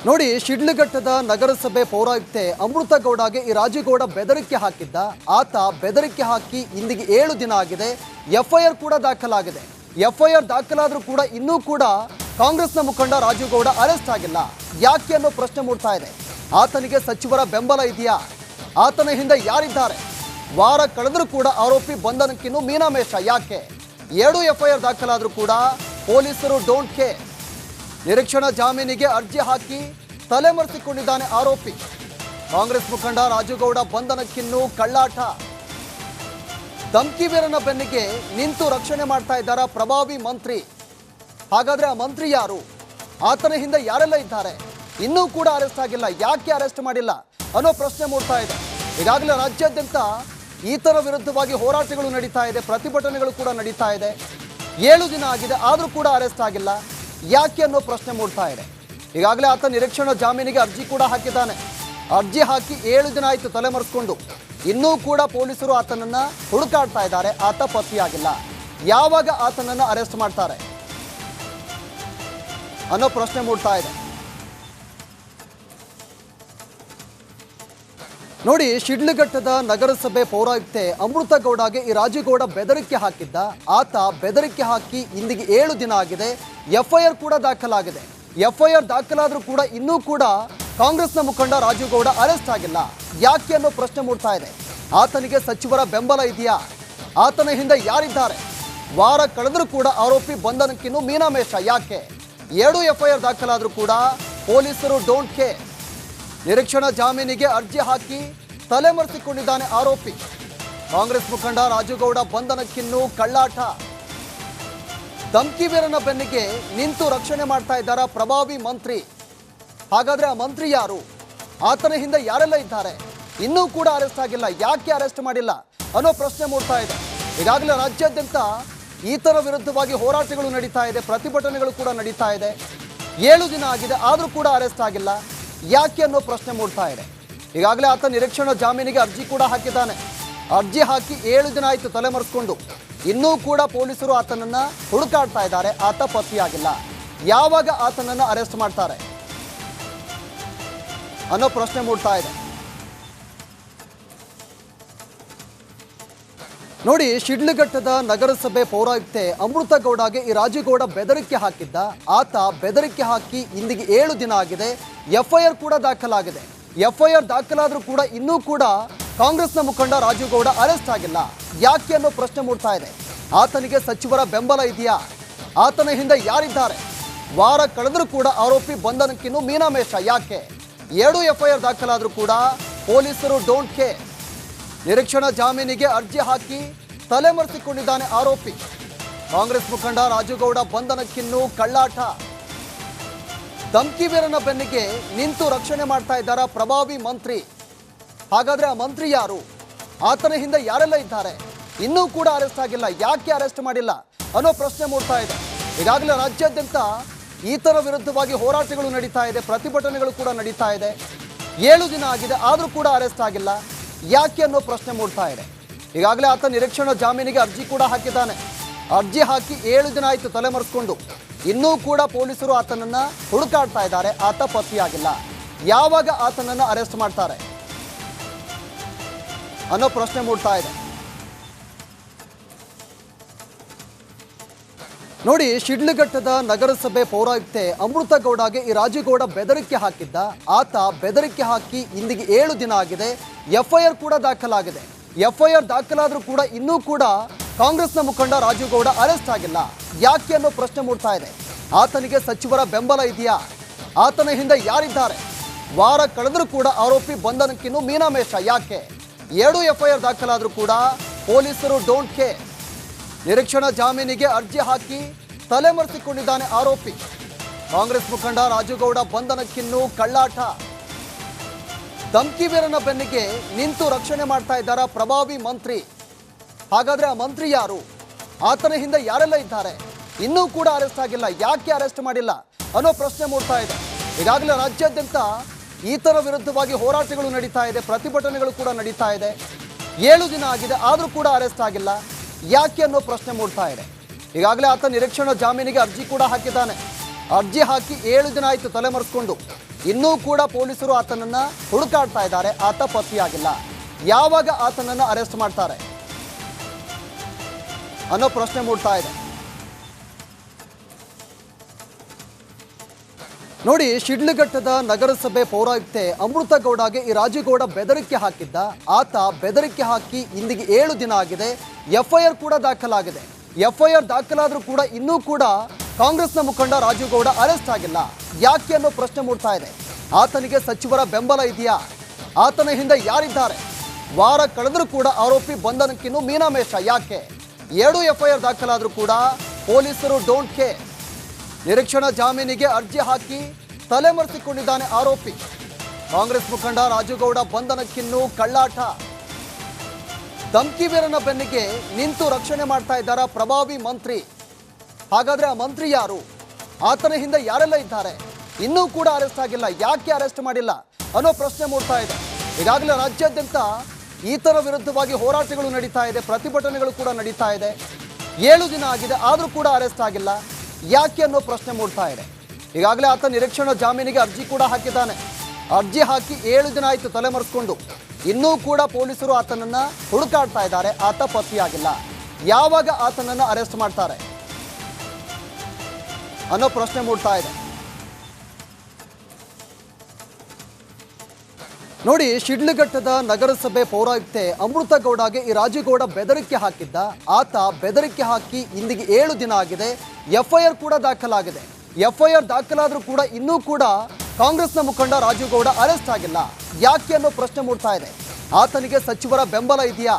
ನೋಡಿ, ಶಿಡ್ಲಘಟ್ಟದ ನಗರಸಭೆ ಪೌರಾಯುಕ್ತೆ ಅಮೃತ ಗೌಡಗೆ ಈ ರಾಜೇಗೌಡ ಬೆದರಿಕೆ ಹಾಕಿದ್ದ. ಆತ ಬೆದರಿಕೆ ಹಾಕಿ ಇಂದಿಗೆ 7 ದಿನ ಆಗಿದೆ. ಎಫ್ಐಆರ್ ಕೂಡ ದಾಖಲಾಗಿದೆ. ಎಫ್ಐಆರ್ ದಾಖಲಾದರೂ ಕೂಡ ಇನ್ನೂ ಕೂಡ ಕಾಂಗ್ರೆಸ್ನ ಮುಖಂಡ ರಾಜೇಗೌಡ ಅರೆಸ್ಟ್ ಆಗಿಲ್ಲ. ಯಾಕೆ ಅನ್ನೋ ಪ್ರಶ್ನೆ ಮೂಡ್ತಾ ಇದೆ. ಆತನಿಗೆ ಸಚಿವರ ಬೆಂಬಲ ಇದೆಯಾ? ಆತನ ಹಿಂದೆ ಯಾರಿದ್ದಾರೆ? ವಾರ ಕಳೆದರೂ ಕೂಡ ಆರೋಪಿ ಬಂಧನಕ್ಕಿನ್ನೂ ಮೀನಾಮೇಷ ಯಾಕೆ? 2 ಎಫ್ಐಆರ್ ದಾಖಲಾದರೂ ಕೂಡ ಪೊಲೀಸರು ಡೋಂಟ್ ಕೇರ್. ನಿರೀಕ್ಷಣಾ ಜಾಮೀನಿಗೆ ಅರ್ಜಿ ಹಾಕಿ ತಲೆಮರೆಸಿಕೊಂಡಿದ್ದಾನೆ ಆರೋಪಿ. ಕಾಂಗ್ರೆಸ್ ಮುಖಂಡ ರಾಜೇಗೌಡ ಬಂಧನಕ್ಕಿನ್ನೂ ಕಳ್ಳಾಟ. ಧಮ್ಕಿ ವೀರನ ಬೆನ್ನಿಗೆ ನಿಂತು ರಕ್ಷಣೆ ಮಾಡ್ತಾ ಇದ್ದಾರ ಪ್ರಭಾವಿ ಮಂತ್ರಿ. ಹಾಗಾದ್ರೆ ಆ ಮಂತ್ರಿ ಯಾರು? ಆತನ ಹಿಂದೆ ಯಾರೆಲ್ಲ ಇದ್ದಾರೆ? ಇನ್ನೂ ಕೂಡ ಅರೆಸ್ಟ್ ಆಗಿಲ್ಲ. ಯಾಕೆ ಅರೆಸ್ಟ್ ಮಾಡಿಲ್ಲ ಅನ್ನೋ ಪ್ರಶ್ನೆ ಮೂಡ್ತಾ ಇದೆ. ಈಗಾಗಲೇ ರಾಜ್ಯಾದ್ಯಂತ ಈತನ ವಿರುದ್ಧವಾಗಿ ಹೋರಾಟಗಳು ನಡೀತಾ ಇದೆ, ಪ್ರತಿಭಟನೆಗಳು ಕೂಡ ನಡೀತಾ ಇದೆ. 7 ದಿನ ಆಗಿದೆ, ಆದರೂ ಕೂಡ ಅರೆಸ್ಟ್ ಆಗಿಲ್ಲ. ಯಾಕೆ ಅನ್ನೋ ಪ್ರಶ್ನೆ ಮೂಡ್ತಾ ಇದೆ. ಈಗಾಗಲೇ ಆತ ನಿರೀಕ್ಷಣಾ ಜಾಮೀನಿಗೆ ಅರ್ಜಿ ಕೂಡ ಹಾಕಿದ್ದಾನೆ. ಅರ್ಜಿ ಹಾಕಿ 7 ದಿನ ಆಯಿತು ತಲೆಮರೆಸ್ಕೊಂಡು. ಇನ್ನೂ ಕೂಡ ಪೊಲೀಸರು ಆತನನ್ನು ಹುಡುಕಾಡ್ತಾ ಇದ್ದಾರೆ. ಆತ ಪತ್ತೆಯಾಗಿಲ್ಲ. ಯಾವಾಗ ಆತನನ್ನು ಅರೆಸ್ಟ್ ಮಾಡ್ತಾರೆ ಅನ್ನೋ ಪ್ರಶ್ನೆ ಮೂಡ್ತಾ ಇದೆ. ನೋಡಿ, ಶಿಡ್ಲಘಟ್ಟದ ನಗರಸಭೆ ಪೌರಾಯುಕ್ತೆ ಅಮೃತ ಗೌಡಗೆ ಈ ರಾಜೇಗೌಡ ಬೆದರಿಕೆ ಹಾಕಿದ್ದ. ಆತ ಬೆದರಿಕೆ ಹಾಕಿ ಇಂದಿಗೆ 7 ದಿನ ಆಗಿದೆ. ಎಫ್ಐಆರ್ ಕೂಡ ದಾಖಲಾಗಿದೆ. ಎಫ್ಐಆರ್ ದಾಖಲಾದರೂ ಕೂಡ ಇನ್ನೂ ಕೂಡ ಕಾಂಗ್ರೆಸ್ನ ಮುಖಂಡ ರಾಜೇಗೌಡ ಅರೆಸ್ಟ್ ಆಗಿಲ್ಲ. ಯಾಕೆ ಅನ್ನೋ ಪ್ರಶ್ನೆ ಮೂಡ್ತಾ ಇದೆ. ಆತನಿಗೆ ಸಚಿವರ ಬೆಂಬಲ ಇದೆಯಾ? ಆತನ ಹಿಂದೆ ಯಾರಿದ್ದಾರೆ? ವಾರ ಕಳೆದರೂ ಕೂಡ ಆರೋಪಿ ಬಂಧನಕ್ಕಿನ್ನೂ ಮೀನಾಮೇಷ ಯಾಕೆ? 2 ಎಫ್ಐಆರ್ ದಾಖಲಾದರೂ ಕೂಡ ಪೊಲೀಸರು ಡೋಂಟ್ ಕೇರ್. ನಿರೀಕ್ಷಣಾ ಜಾಮೀನಿಗೆ ಅರ್ಜಿ ಹಾಕಿ ತಲೆಮರೆಸಿಕೊಂಡಿದ್ದಾನೆ ಆರೋಪಿ. ಕಾಂಗ್ರೆಸ್ ಮುಖಂಡ ರಾಜೇಗೌಡ ಬಂಧನಕ್ಕಿನ್ನೂ ಕಳ್ಳಾಟ. ಧಮ್ಕಿ ವೀರನ ಬೆನ್ನಿಗೆ ನಿಂತು ರಕ್ಷಣೆ ಮಾಡ್ತಾ ಇದ್ದಾರ ಪ್ರಭಾವಿ ಮಂತ್ರಿ. ಹಾಗಾದ್ರೆ ಆ ಮಂತ್ರಿ ಯಾರು? ಆತನ ಹಿಂದೆ ಯಾರೆಲ್ಲ ಇದ್ದಾರೆ? ಇನ್ನೂ ಕೂಡ ಅರೆಸ್ಟ್ ಆಗಿಲ್ಲ. ಯಾಕೆ ಅರೆಸ್ಟ್ ಮಾಡಿಲ್ಲ ಅನ್ನೋ ಪ್ರಶ್ನೆ ಮೂಡ್ತಾ ಇದೆ. ಈಗಾಗಲೇ ರಾಜ್ಯಾದ್ಯಂತ ಈತನ ವಿರುದ್ಧವಾಗಿ ಹೋರಾಟಗಳು ನಡೀತಾ ಇದೆ, ಪ್ರತಿಭಟನೆಗಳು ಕೂಡ ನಡೀತಾ ಇದೆ. 7 ದಿನ ಆಗಿದೆ, ಆದರೂ ಕೂಡ ಅರೆಸ್ಟ್ ಆಗಿಲ್ಲ. ಯಾಕೆ ಅನ್ನೋ ಪ್ರಶ್ನೆ ಮೂಡ್ತಾ ಇದೆ. ಈಗಾಗಲೇ ಆತ ನಿರೀಕ್ಷಣಾ ಜಾಮೀನಿಗೆ ಅರ್ಜಿ ಕೂಡ ಹಾಕಿದ್ದಾನೆ. ಅರ್ಜಿ ಹಾಕಿ 7 ದಿನ ಆಯಿತು ತಲೆಮರೆಸ್ಕೊಂಡು. ಇನ್ನೂ ಕೂಡ ಪೊಲೀಸರು ಆತನನ್ನು ಹುಡುಕಾಡ್ತಾ ಇದ್ದಾರೆ. ಆತ ಪತ್ತೆಯಾಗಿಲ್ಲ. ಯಾವಾಗ ಆತನನ್ನು ಅರೆಸ್ಟ್ ಮಾಡ್ತಾರೆ ಅನ್ನೋ ಪ್ರಶ್ನೆ ಮೂಡ್ತಾ ಇದೆ. ನೋಡಿ, ಶಿಡ್ಲಘಟ್ಟದ ನಗರಸಭೆ ಪೌರಾಯುಕ್ತೆ ಅಮೃತ ಗೌಡಗೆ ಈ ರಾಜೇಗೌಡ ಬೆದರಿಕೆ ಹಾಕಿದ್ದ. ಆತ ಬೆದರಿಕೆ ಹಾಕಿ ಇಂದಿಗೆ 7 ದಿನ ಆಗಿದೆ. ಎಫ್ಐಆರ್ ಕೂಡ ದಾಖಲಾಗಿದೆ. ಎಫ್ಐಆರ್ ದಾಖಲಾದರೂ ಕೂಡ ಇನ್ನೂ ಕೂಡ ಕಾಂಗ್ರೆಸ್ನ ಮುಖಂಡ ರಾಜೇಗೌಡ ಅರೆಸ್ಟ್ ಆಗಿಲ್ಲ. ಯಾಕೆ ಅನ್ನೋ ಪ್ರಶ್ನೆ ಮೂಡ್ತಾ ಇದೆ. ಆತನಿಗೆ ಸಚಿವರ ಬೆಂಬಲ ಇದೆಯಾ? ಆತನ ಹಿಂದೆ ಯಾರಿದ್ದಾರೆ? ವಾರ ಕಳೆದರೂ ಕೂಡ ಆರೋಪಿ ಬಂಧನಕ್ಕಿನ್ನೂ ಮೀನಾಮೇಷ ಯಾಕೆ? 2 ಎಫ್ಐಆರ್ ದಾಖಲಾದರೂ ಕೂಡ ಪೊಲೀಸರು ಡೋಂಟ್ ಕೇರ್. ನಿರೀಕ್ಷಣಾ ಜಾಮೀನಿಗೆ ಅರ್ಜಿ ಹಾಕಿ ತಲೆಮರೆಸಿಕೊಂಡಿದ್ದಾನೆ ಆರೋಪಿ. ಕಾಂಗ್ರೆಸ್ ಮುಖಂಡ ರಾಜೇಗೌಡ ಬಂಧನಕ್ಕಿನ್ನೂ ಕಳ್ಳಾಟ. ಧಮ್ಕಿ ವೀರನ ಬೆನ್ನಿಗೆ ನಿಂತು ರಕ್ಷಣೆ ಮಾಡ್ತಾ ಇದ್ದಾರ ಪ್ರಭಾವಿ ಮಂತ್ರಿ. ಹಾಗಾದ್ರೆ ಆ ಮಂತ್ರಿ ಯಾರು? ಆತನ ಹಿಂದೆ ಯಾರೆಲ್ಲ ಇದ್ದಾರೆ? ಇನ್ನೂ ಕೂಡ ಅರೆಸ್ಟ್ ಆಗಿಲ್ಲ. ಯಾಕೆ ಅರೆಸ್ಟ್ ಮಾಡಿಲ್ಲ ಅನ್ನೋ ಪ್ರಶ್ನೆ ಮೂಡ್ತಾ ಇದೆ. ಈಗಾಗಲೇ ರಾಜ್ಯಾದ್ಯಂತ ಈತನ ವಿರುದ್ಧವಾಗಿ ಹೋರಾಟಗಳು ನಡೀತಾ ಇದೆ, ಪ್ರತಿಭಟನೆಗಳು ಕೂಡ ನಡೀತಾ ಇದೆ. 7 ದಿನ ಆಗಿದೆ, ಆದರೂ ಕೂಡ ಅರೆಸ್ಟ್ ಆಗಿಲ್ಲ. ಯಾಕೆ ಅನ್ನೋ ಪ್ರಶ್ನೆ ಮೂಡ್ತಾ ಇದೆ. ಈಗಾಗಲೇ ಆತ ನಿರೀಕ್ಷಣಾ ಜಾಮೀನಿಗೆ ಅರ್ಜಿ ಕೂಡ ಹಾಕಿದ್ದಾನೆ. ಅರ್ಜಿ ಹಾಕಿ 7 ದಿನ ಆಯಿತು ತಲೆಮರೆಸ್ಕೊಂಡು. ಇನ್ನೂ ಕೂಡ ಪೊಲೀಸರು ಆತನನ್ನು ಹುಡುಕಾಡ್ತಾ ಇದ್ದಾರೆ. ಆತ ಪತ್ತೆಯಾಗಿಲ್ಲ. ಯಾವಾಗ ಆತನನ್ನು ಅರೆಸ್ಟ್ ಮಾಡ್ತಾರೆ ಅನ್ನೋ ಪ್ರಶ್ನೆ ಮೂಡ್ತಾ ಇದೆ. ನೋಡಿ, ಶಿಡ್ಲಘಟ್ಟದ ನಗರಸಭೆ ಪೌರಾಯುಕ್ತೆ ಅಮೃತ ಗೌಡಗೆ ಈ ರಾಜೇಗೌಡ ಬೆದರಿಕೆ ಹಾಕಿದ್ದ. ಆತ ಬೆದರಿಕೆ ಹಾಕಿ ಇಂದಿಗೆ 7 ದಿನ ಆಗಿದೆ. ಎಫ್ಐಆರ್ ಕೂಡ ದಾಖಲಾಗಿದೆ. ಎಫ್ಐಆರ್ ದಾಖಲಾದರೂ ಕೂಡ ಇನ್ನೂ ಕೂಡ ಕಾಂಗ್ರೆಸ್ನ ಮುಖಂಡ ರಾಜೇಗೌಡ ಅರೆಸ್ಟ್ ಆಗಿಲ್ಲ. ಯಾಕೆ ಅನ್ನೋ ಪ್ರಶ್ನೆ ಮೂಡ್ತಾ ಇದೆ. ಆತನಿಗೆ ಸಚಿವರ ಬೆಂಬಲ ಇದೆಯಾ? ಆತನ ಹಿಂದೆ ಯಾರಿದ್ದಾರೆ? ವಾರ ಕಳೆದರೂ ಕೂಡ ಆರೋಪಿ ಬಂಧನಕ್ಕಿನ್ನೂ ಮೀನಾಮೇಷ ಯಾಕೆ? 2 ಎಫ್ಐಆರ್ ದಾಖಲಾದರೂ ಕೂಡ ಪೊಲೀಸರು ಡೋಂಟ್ ಕೇರ್. ನಿರೀಕ್ಷಣಾ ಜಾಮೀನಿಗೆ ಅರ್ಜಿ ಹಾಕಿ ತಲೆಮರೆಸಿಕೊಂಡಿದ್ದಾನೆ ಆರೋಪಿ. ಕಾಂಗ್ರೆಸ್ ಮುಖಂಡ ರಾಜೇಗೌಡ ಬಂಧನಕ್ಕಿನ್ನೂ ಕಳ್ಳಾಟ. ಧಮ್ಕಿ ವೀರನ ಬೆನ್ನಿಗೆ ನಿಂತು ರಕ್ಷಣೆ ಮಾಡ್ತಾ ಇದ್ದಾರ ಪ್ರಭಾವಿ ಮಂತ್ರಿ. ಹಾಗಾದ್ರೆ ಆ ಮಂತ್ರಿ ಯಾರು? ಆತನ ಹಿಂದೆ ಯಾರೆಲ್ಲ ಇದ್ದಾರೆ? ಇನ್ನೂ ಕೂಡ ಅರೆಸ್ಟ್ ಆಗಿಲ್ಲ. ಯಾಕೆ ಅರೆಸ್ಟ್ ಮಾಡಿಲ್ಲ ಅನ್ನೋ ಪ್ರಶ್ನೆ ಮೂಡ್ತಾ ಇದೆ. ಈಗಾಗಲೇ ರಾಜ್ಯಾದ್ಯಂತ ಈತನ ವಿರುದ್ಧವಾಗಿ ಹೋರಾಟಗಳು ನಡೀತಾ ಇದೆ, ಪ್ರತಿಭಟನೆಗಳು ಕೂಡ ನಡೀತಾ ಇದೆ. 7 ದಿನ ಆಗಿದೆ, ಆದರೂ ಕೂಡ ಅರೆಸ್ಟ್ ಆಗಿಲ್ಲ. ಯಾಕೆ ಅನ್ನೋ ಪ್ರಶ್ನೆ ಮೂಡ್ತಾ ಇದೆ. ಈಗಾಗಲೇ ಆತ ನಿರೀಕ್ಷಣಾ ಜಾಮೀನಿಗೆ ಅರ್ಜಿ ಕೂಡ ಹಾಕಿದ್ದಾನೆ. ಅರ್ಜಿ ಹಾಕಿ 7 ದಿನ ಆಯಿತು ತಲೆಮರೆಸ್ಕೊಂಡು. ಇನ್ನೂ ಕೂಡ ಪೊಲೀಸರು ಆತನನ್ನ ಹುಡುಕಾಡ್ತಾ ಇದ್ದಾರೆ. ಆತ ಪತ್ತೆಯಾಗಿಲ್ಲ. ಯಾವಾಗ ಆತನನ್ನ ಅರೆಸ್ಟ್ ಮಾಡ್ತಾರೆ ಅನ್ನೋ ಪ್ರಶ್ನೆ ಮೂಡ್ತಾ ಇದೆ. ನೋಡಿ, ಶಿಡ್ಲಘಟ್ಟದ ನಗರಸಭೆ ಪೌರಾಯುಕ್ತೆ ಅಮೃತ ಗೌಡಗೆ ಈ ರಾಜುಗೌಡ ಬೆದರಿಕೆ ಹಾಕಿದ್ದ. ಆತ ಬೆದರಿಕೆ ಹಾಕಿ ಇಂದಿಗೆ 7 ದಿನ ಆಗಿದೆ. ಎಫ್ಐಆರ್ ಕೂಡ ದಾಖಲಾಗಿದೆ. ಎಫ್ಐಆರ್ ದಾಖಲಾದರೂ ಕೂಡ ಇನ್ನೂ ಕೂಡ ಕಾಂಗ್ರೆಸ್ನ ಮುಖಂಡ ರಾಜುಗೌಡ ಅರೆಸ್ಟ್ ಆಗಿಲ್ಲ. ಯಾಕೆ ಅನ್ನೋ ಪ್ರಶ್ನೆ ಮೂಡ್ತಾ ಇದೆ. ಆತನಿಗೆ ಸಚಿವರ ಬೆಂಬಲ ಇದೆಯಾ? ಆತನ ಹಿಂದೆ ಯಾರಿದ್ದಾರೆ? ವಾರ ಕಳೆದರೂ ಕೂಡ ಆರೋಪಿ ಬಂಧನಕ್ಕಿನ್ನೂ ಮೀನಾಮೇಷ. ಯಾಕೆ 2 ಎಫ್ಐಆರ್ ದಾಖಲಾದರೂ ಕೂಡ ಪೊಲೀಸರು ಡೋಂಟ್ ಕೇರ್. ನಿರೀಕ್ಷಣಾ ಜಾಮೀನಿಗೆ ಅರ್ಜಿ ಹಾಕಿ ತಲೆಮರೆಸಿಕೊಂಡಿದ್ದಾನೆ ಆರೋಪಿ. ಕಾಂಗ್ರೆಸ್ ಮುಖಂಡ ರಾಜುಗೌಡ ಬಂಧನಕ್ಕಿನ್ನೂ ಕಳ್ಳಾಟ. ಧಮ್ಕಿ ವೀರನ ಬೆನ್ನಿಗೆ ನಿಂತು ರಕ್ಷಣೆ ಮಾಡ್ತಾ ಇದ್ದಾರ ಪ್ರಭಾವಿ ಮಂತ್ರಿ. ಹಾಗಾದ್ರೆ ಆ ಮಂತ್ರಿ ಯಾರು? ಆತನ ಹಿಂದೆ ಯಾರೆಲ್ಲ ಇದ್ದಾರೆ? ಇನ್ನೂ ಕೂಡ ಅರೆಸ್ಟ್ ಆಗಿಲ್ಲ. ಯಾಕೆ ಅರೆಸ್ಟ್ ಮಾಡಿಲ್ಲ ಅನ್ನೋ ಪ್ರಶ್ನೆ ಮೂಡ್ತಾ ಇದೆ. ಈಗಾಗಲೇ ರಾಜ್ಯಾದ್ಯಂತ ಈತನ ವಿರುದ್ಧವಾಗಿ ಹೋರಾಟಗಳು ನಡೀತಾ ಇದೆ, ಪ್ರತಿಭಟನೆಗಳು ಕೂಡ ನಡೀತಾ ಇದೆ. 7 ದಿನ ಆಗಿದೆ, ಆದರೂ ಕೂಡ ಅರೆಸ್ಟ್ ಆಗಿಲ್ಲ. ಯಾಕೆ ಅನ್ನೋ ಪ್ರಶ್ನೆ ಮೂಡ್ತಾ ಇದೆ. ಈಗಾಗಲೇ ಆತ ನಿರೀಕ್ಷಣಾ ಜಾಮೀನಿಗೆ ಅರ್ಜಿ ಕೂಡ ಹಾಕಿದ್ದಾನೆ. ಅರ್ಜಿ ಹಾಕಿ 7 ದಿನ ಆಯಿತು ತಲೆಮರೆಸ್ಕೊಂಡು. ಇನ್ನೂ ಕೂಡ ಪೊಲೀಸರು ಆತನನ್ನ ಹುಡುಕಾಡ್ತಾ ಇದ್ದಾರೆ. ಆತ ಪತ್ತೆಯಾಗಿಲ್ಲ. ಯಾವಾಗ ಆತನನ್ನ ಅರೆಸ್ಟ್ ಮಾಡ್ತಾರೆ ಅನ್ನೋ ಪ್ರಶ್ನೆ ಮೂಡ್ತಾ ಇದೆ. ನೋಡಿ, ಶಿಡ್ಲಘಟ್ಟದ ನಗರಸಭೆ ಪೌರಾಯುಕ್ತೆ ಅಮೃತ ಗೌಡಗೆ ಈ ರಾಜುಗೌಡ ಬೆದರಿಕೆ ಹಾಕಿದ್ದ. ಆತ ಬೆದರಿಕೆ ಹಾಕಿ ಇಂದಿಗೆ 7 ದಿನ ಆಗಿದೆ. ಎಫ್ಐಆರ್ ಕೂಡ ದಾಖಲಾಗಿದೆ. ಎಫ್ಐಆರ್ ದಾಖಲಾದರೂ ಕೂಡ ಇನ್ನೂ ಕೂಡ ಕಾಂಗ್ರೆಸ್ನ ಮುಖಂಡ ರಾಜುಗೌಡ ಅರೆಸ್ಟ್ ಆಗಿಲ್ಲ. ಯಾಕೆ ಅನ್ನೋ ಪ್ರಶ್ನೆ ಮೂಡ್ತಾ ಇದೆ. ಆತನಿಗೆ ಸಚಿವರ ಬೆಂಬಲ ಇದೆಯಾ?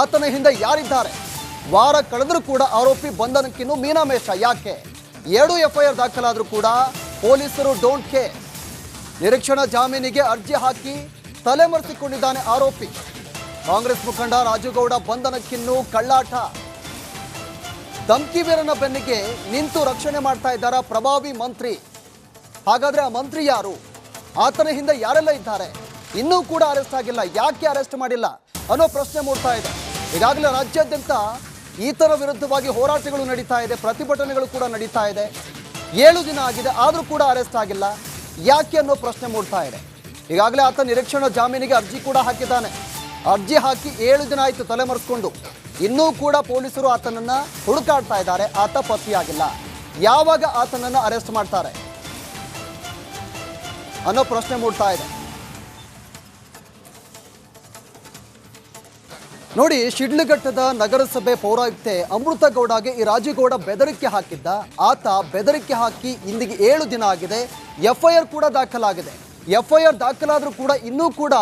ಆತನ ಹಿಂದೆ ಯಾರಿದ್ದಾರೆ? ವಾರ ಕಳೆದರೂ ಕೂಡ ಆರೋಪಿ ಬಂಧನಕ್ಕಿನ್ನೂ ಮೀನಾಮೇಷ. ಯಾಕೆ 2 ಎಫ್ಐಆರ್ ದಾಖಲಾದರೂ ಕೂಡ ಪೊಲೀಸರು ಡೋಂಟ್ ಕೇರ್. ನಿರೀಕ್ಷಣಾ ಜಾಮೀನಿಗೆ ಅರ್ಜಿ ಹಾಕಿ ತಲೆಮರೆಸಿಕೊಂಡಿದ್ದಾನೆ ಆರೋಪಿ. ಕಾಂಗ್ರೆಸ್ ಮುಖಂಡ ರಾಜುಗೌಡ ಬಂಧನಕ್ಕಿನ್ನೂ ಕಳ್ಳಾಟ. ಧಮ್ಕಿ ವೀರನ ಬೆನ್ನಿಗೆ ನಿಂತು ರಕ್ಷಣೆ ಮಾಡ್ತಾ ಇದ್ದಾರ ಪ್ರಭಾವಿ ಮಂತ್ರಿ. ಹಾಗಾದ್ರೆ ಆ ಮಂತ್ರಿ ಯಾರು? ಆತನ ಹಿಂದೆ ಯಾರೆಲ್ಲ ಇದ್ದಾರೆ? ಇನ್ನೂ ಕೂಡ ಅರೆಸ್ಟ್ ಆಗಿಲ್ಲ. ಯಾಕೆ ಅರೆಸ್ಟ್ ಮಾಡಿಲ್ಲ ಅನ್ನೋ ಪ್ರಶ್ನೆ ಮೂಡ್ತಾ ಇದೆ. ಈಗಾಗಲೇ ರಾಜ್ಯಾದ್ಯಂತ ಈತನ ವಿರುದ್ಧವಾಗಿ ಹೋರಾಟಗಳು ನಡೀತಾ ಇದೆ, ಪ್ರತಿಭಟನೆಗಳು ಕೂಡ ನಡೀತಾ ಇದೆ. 7 ದಿನ ಆಗಿದೆ, ಆದರೂ ಕೂಡ ಅರೆಸ್ಟ್ ಆಗಿಲ್ಲ. ಯಾಕೆ ಅನ್ನೋ ಪ್ರಶ್ನೆ ಮೂಡ್ತಾ ಇದೆ. ಈಗಾಗಲೇ ಆತ ನಿರೀಕ್ಷಣಾ ಜಾಮೀನಿಗೆ ಅರ್ಜಿ ಕೂಡ ಹಾಕಿದ್ದಾನೆ. ಅರ್ಜಿ ಹಾಕಿ 7 ದಿನ ಆಯಿತು ತಲೆಮರೆಸ್ಕೊಂಡು. ಇನ್ನೂ ಕೂಡ ಪೊಲೀಸರು ಆತನನ್ನ ಹುಡುಕಾಡ್ತಾ ಇದ್ದಾರೆ. ಆತ ಪತ್ತೆಯಾಗಿಲ್ಲ. ಯಾವಾಗ ಆತನನ್ನ ಅರೆಸ್ಟ್ ಮಾಡ್ತಾರೆ ಅನ್ನೋ ಪ್ರಶ್ನೆ ಮೂಡ್ತಾ ಇದೆ. ನೋಡಿ, ಶಿಡ್ಲಘಟ್ಟದ ನಗರಸಭೆ ಪೌರಾಯುಕ್ತೆ ಅಮೃತ ಗೌಡಗೆ ಈ ರಾಜುಗೌಡ ಬೆದರಿಕೆ ಹಾಕಿದ್ದ. ಆತ ಬೆದರಿಕೆ ಹಾಕಿ ಇಂದಿಗೆ 7 ದಿನ ಆಗಿದೆ. ಎಫ್ಐಆರ್ ಕೂಡ ದಾಖಲಾಗಿದೆ. ಎಫ್ಐಆರ್ ದಾಖಲಾದರೂ ಕೂಡ ಇನ್ನೂ ಕೂಡ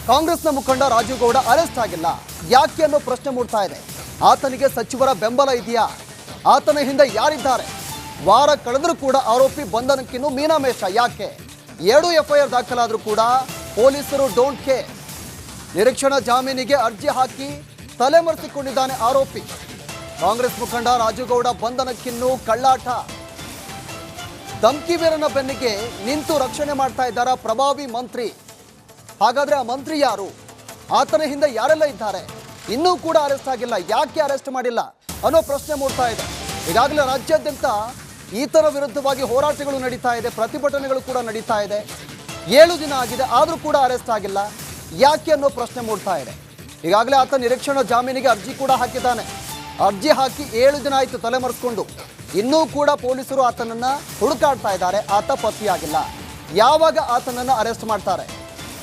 ಕಾಂಗ್ರೆಸ್ನ ಮುಖಂಡ ರಾಜುಗೌಡ ಅರೆಸ್ಟ್ ಆಗಿಲ್ಲ. ಯಾಕೆ ಅನ್ನೋ ಪ್ರಶ್ನೆ ಮೂಡ್ತಾ ಇದೆ. ಆತನಿಗೆ ಸಚಿವರ ಬೆಂಬಲ ಇದೆಯಾ? ಆತನ ಹಿಂದೆ ಯಾರಿದ್ದಾರೆ? ವಾರ ಕಳೆದರೂ ಕೂಡ ಆರೋಪಿ ಬಂಧನಕ್ಕಿನ್ನೂ ಮೀನಾಮೇಷ. ಯಾಕೆ 2 ಎಫ್ಐಆರ್ ದಾಖಲಾದರೂ ಕೂಡ ಪೊಲೀಸರು ಡೋಂಟ್ ಕೇರ್. ನಿರೀಕ್ಷಣಾ ಜಾಮೀನಿಗೆ ಅರ್ಜಿ ಹಾಕಿ ತಲೆಮರೆಸಿಕೊಂಡಿದ್ದಾನೆ ಆರೋಪಿ. ಕಾಂಗ್ರೆಸ್ ಮುಖಂಡ ರಾಜುಗೌಡ ಬಂಧನಕ್ಕಿನ್ನೂ ಕಳ್ಳಾಟ. ಧಮ್ಕಿ ವೀರನ ಬೆನ್ನಿಗೆ ನಿಂತು ರಕ್ಷಣೆ ಮಾಡ್ತಾ ಇದ್ದಾರ ಪ್ರಭಾವಿ ಮಂತ್ರಿ. ಹಾಗಾದ್ರೆ ಆ ಮಂತ್ರಿ ಯಾರು? ಆತನ ಹಿಂದೆ ಯಾರೆಲ್ಲ ಇದ್ದಾರೆ? ಇನ್ನೂ ಕೂಡ ಅರೆಸ್ಟ್ ಆಗಿಲ್ಲ. ಯಾಕೆ ಅರೆಸ್ಟ್ ಮಾಡಿಲ್ಲ ಅನ್ನೋ ಪ್ರಶ್ನೆ ಮೂಡ್ತಾ ಇದೆ. ಈಗಾಗಲೇ ರಾಜ್ಯಾದ್ಯಂತ ಈತನ ವಿರುದ್ಧವಾಗಿ ಹೋರಾಟಗಳು ನಡೀತಾ ಇದೆ, ಪ್ರತಿಭಟನೆಗಳು ಕೂಡ ನಡೀತಾ ಇದೆ. 7 ದಿನ ಆಗಿದೆ, ಆದರೂ ಕೂಡ ಅರೆಸ್ಟ್ ಆಗಿಲ್ಲ. ಯಾಕೆ ಅನ್ನೋ ಪ್ರಶ್ನೆ ಮೂಡ್ತಾ ಇದೆ. ಈಗಾಗಲೇ ಆತ ನಿರೀಕ್ಷಣಾ ಜಾಮೀನಿಗೆ ಅರ್ಜಿ ಕೂಡ ಹಾಕಿದ್ದಾನೆ. ಅರ್ಜಿ ಹಾಕಿ 7 ದಿನ ಆಯಿತು ತಲೆಮರೆಸ್ಕೊಂಡು. ಇನ್ನೂ ಕೂಡ ಪೊಲೀಸರು ಆತನನ್ನ ಹುಡುಕಾಡ್ತಾ ಇದ್ದಾರೆ. ಆತ ಪತ್ತೆಯಾಗಿಲ್ಲ. ಯಾವಾಗ ಆತನನ್ನ ಅರೆಸ್ಟ್ ಮಾಡ್ತಾರೆ